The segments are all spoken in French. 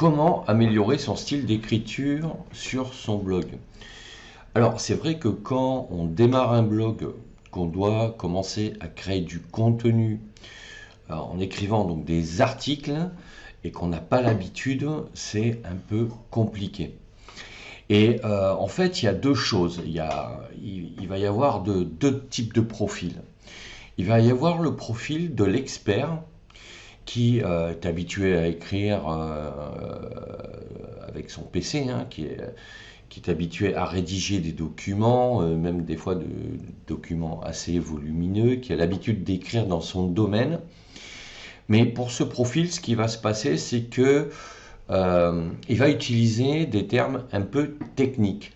Comment améliorer son style d'écriture sur son blog? Alors, c'est vrai que quand on démarre un blog, qu'on doit commencer à créer du contenu en écrivant donc des articles et qu'on n'a pas l'habitude, c'est un peu compliqué. Et en fait, il y a deux choses. Il va y avoir deux types de profils. Il va y avoir le profil de l'expert qui est habitué à écrire avec son PC, hein, qui est habitué à rédiger des documents, même des fois de documents assez volumineux, qui a l'habitude d'écrire dans son domaine. Mais pour ce profil, ce qui va se passer, c'est que il va utiliser des termes un peu techniques.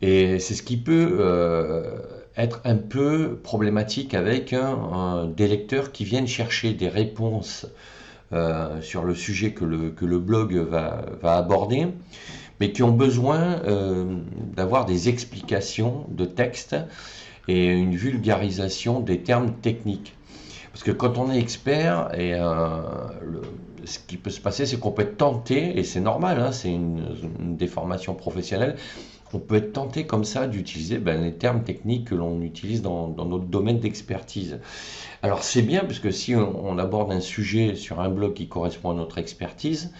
Et c'est ce qui peut être un peu problématique avec des lecteurs qui viennent chercher des réponses sur le sujet que le blog va aborder, mais qui ont besoin d'avoir des explications de texte et une vulgarisation des termes techniques. Parce que quand on est expert, ce qui peut se passer, c'est qu'on peut être tenté, et c'est normal, hein, c'est une déformation professionnelle, on peut être tenté comme ça d'utiliser les termes techniques que l'on utilise dans notre domaine d'expertise. Alors c'est bien, parce que si on aborde un sujet sur un blog qui correspond à notre expertise,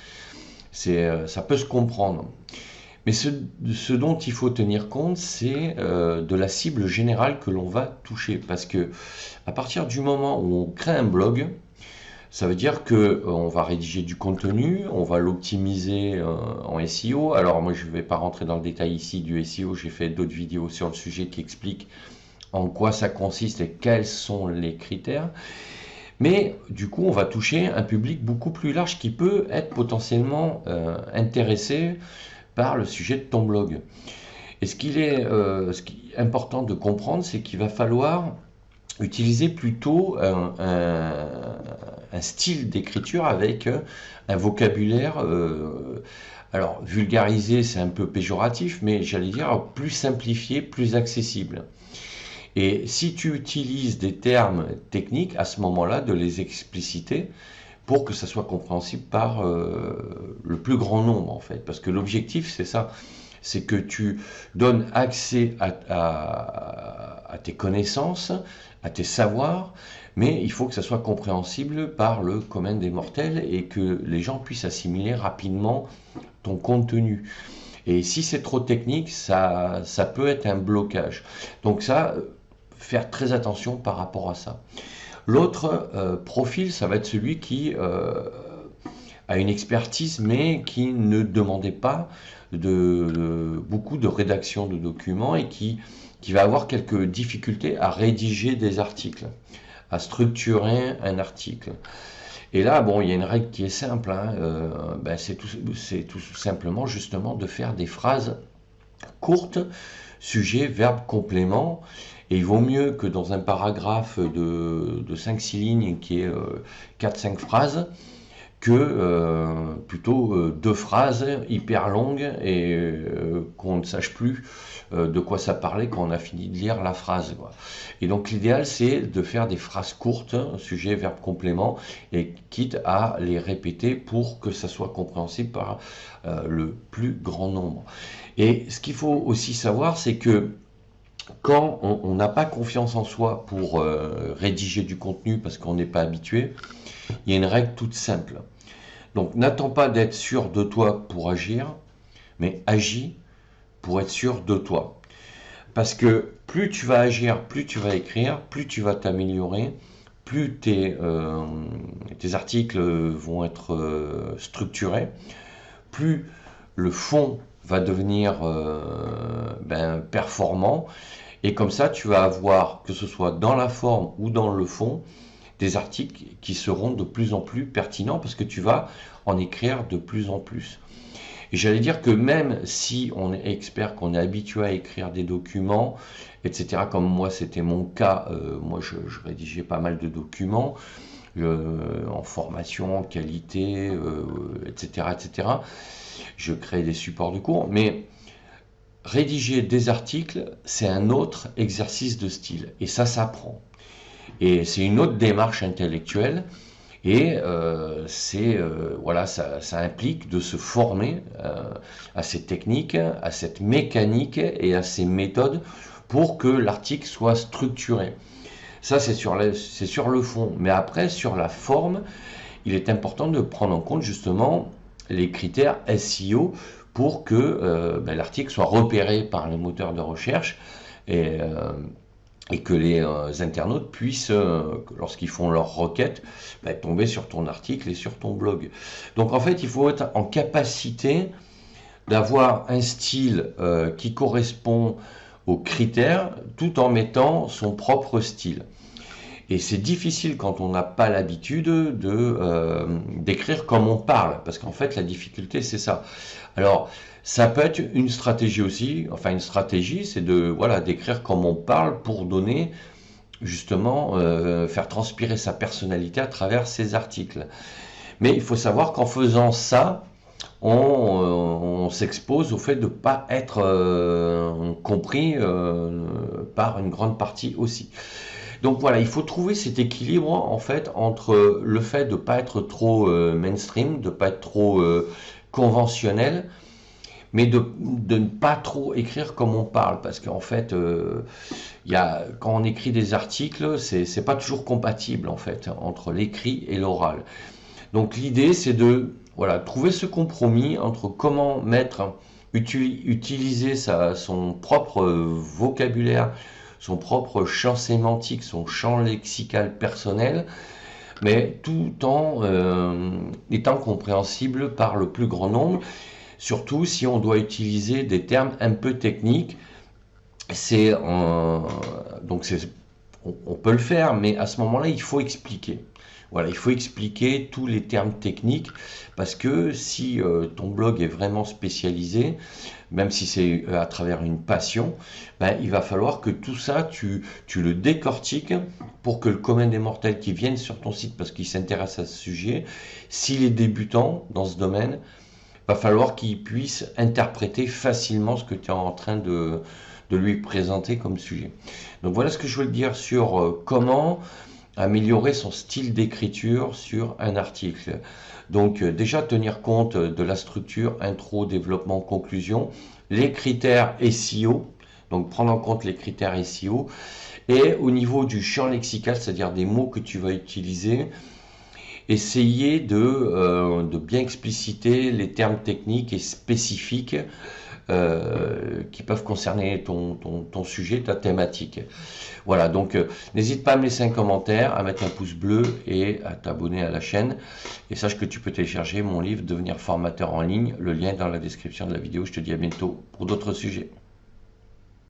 ça peut se comprendre. Mais ce dont il faut tenir compte, c'est de la cible générale que l'on va toucher. Parce que à partir du moment où on crée un blog, ça veut dire qu'on va rédiger du contenu, on va l'optimiser en SEO. Alors moi je ne vais pas rentrer dans le détail ici du SEO, j'ai fait d'autres vidéos sur le sujet qui expliquent en quoi ça consiste et quels sont les critères. Mais du coup on va toucher un public beaucoup plus large qui peut être potentiellement intéressé par le sujet de ton blog. Et ce qui est important de comprendre, c'est qu'il va falloir utiliser plutôt un style d'écriture avec un vocabulaire, alors vulgarisé c'est un peu péjoratif, mais j'allais dire plus simplifié, plus accessible. Et si tu utilises des termes techniques, à ce moment-là, de les expliciter pour que ça soit compréhensible par le plus grand nombre, en fait. Parce que l'objectif, c'est ça, c'est que tu donnes accès à tes connaissances, à tes savoirs, mais il faut que ça soit compréhensible par le commun des mortels et que les gens puissent assimiler rapidement ton contenu. Et si c'est trop technique, ça peut être un blocage. Donc ça, faire très attention par rapport à ça. L'autre profil, ça va être celui qui a une expertise, mais qui ne demandait pas beaucoup de rédaction de documents et qui va avoir quelques difficultés à rédiger des articles, à structurer un article. Et là, bon, il y a une règle qui est simple, hein, c'est tout simplement justement de faire des phrases courtes, sujet, verbe, complément. Et il vaut mieux que dans un paragraphe de 5-6 lignes qui est 4-5 phrases, que plutôt 2 phrases hyper longues et qu'on ne sache plus de quoi ça parlait quand on a fini de lire la phrase, quoi. Et donc l'idéal, c'est de faire des phrases courtes, sujet, verbe, complément, et quitte à les répéter pour que ça soit compréhensible par le plus grand nombre. Et ce qu'il faut aussi savoir, c'est que quand on n'a pas confiance en soi pour rédiger du contenu parce qu'on n'est pas habitué, il y a une règle toute simple. Donc n'attends pas d'être sûr de toi pour agir, mais agis pour être sûr de toi. Parce que plus tu vas agir, plus tu vas écrire, plus tu vas t'améliorer, plus tes articles vont être structurés, plus le fond va devenir performant. Et comme ça, tu vas avoir, que ce soit dans la forme ou dans le fond, des articles qui seront de plus en plus pertinents parce que tu vas en écrire de plus en plus. Et j'allais dire que même si on est expert, qu'on est habitué à écrire des documents, etc., comme moi c'était mon cas, moi je rédigeais pas mal de documents, en formation, en qualité, etc., etc. Je crée des supports de cours, mais rédiger des articles, c'est un autre exercice de style, et ça s'apprend. Et c'est une autre démarche intellectuelle, Et voilà, ça implique de se former à ces techniques, à cette mécanique et à ces méthodes pour que l'article soit structuré. Ça, c'est sur le fond. Mais après, sur la forme, il est important de prendre en compte justement les critères SEO pour que l'article soit repéré par les moteurs de recherche et, que les internautes puissent, lorsqu'ils font leurs requêtes, tomber sur ton article et sur ton blog. Donc en fait, il faut être en capacité d'avoir un style qui correspond aux critères tout en mettant son propre style. Et c'est difficile quand on n'a pas l'habitude d'écrire comme on parle, parce qu'en fait la difficulté c'est ça. Alors ça peut être une stratégie aussi, enfin une stratégie c'est d'écrire comme on parle pour donner justement, faire transpirer sa personnalité à travers ses articles. Mais il faut savoir qu'en faisant ça, on s'expose au fait de ne pas être compris par une grande partie aussi. Donc voilà, il faut trouver cet équilibre en fait entre le fait de ne pas être trop mainstream, de ne pas être trop conventionnel, mais de ne pas trop écrire comme on parle, parce qu'en fait, quand on écrit des articles, c'est pas toujours compatible en fait entre l'écrit et l'oral. Donc l'idée, c'est de trouver ce compromis entre comment utiliser son propre vocabulaire, son propre champ sémantique, son champ lexical personnel, mais tout en étant compréhensible par le plus grand nombre, surtout si on doit utiliser des termes un peu techniques. On peut le faire, mais à ce moment-là, il faut expliquer. Voilà, il faut expliquer tous les termes techniques, parce que si ton blog est vraiment spécialisé, même si c'est à travers une passion, il va falloir que tout ça, tu le décortiques pour que le commun des mortels qui viennent sur ton site parce qu'ils s'intéressent à ce sujet, s'il est débutant dans ce domaine, va falloir qu'il puisse interpréter facilement ce que tu es en train de lui présenter comme sujet. Donc voilà ce que je veux te dire sur comment améliorer son style d'écriture sur un article. Donc déjà tenir compte de la structure, intro, développement, conclusion, les critères SEO, donc prendre en compte les critères SEO, et au niveau du champ lexical, c'est-à-dire des mots que tu vas utiliser, essayer de bien expliciter les termes techniques et spécifiques qui peuvent concerner ton sujet, ta thématique. Voilà, donc n'hésite pas à me laisser un commentaire, à mettre un pouce bleu et à t'abonner à la chaîne. Et sache que tu peux télécharger mon livre Devenir formateur en ligne, le lien est dans la description de la vidéo. Je te dis à bientôt pour d'autres sujets.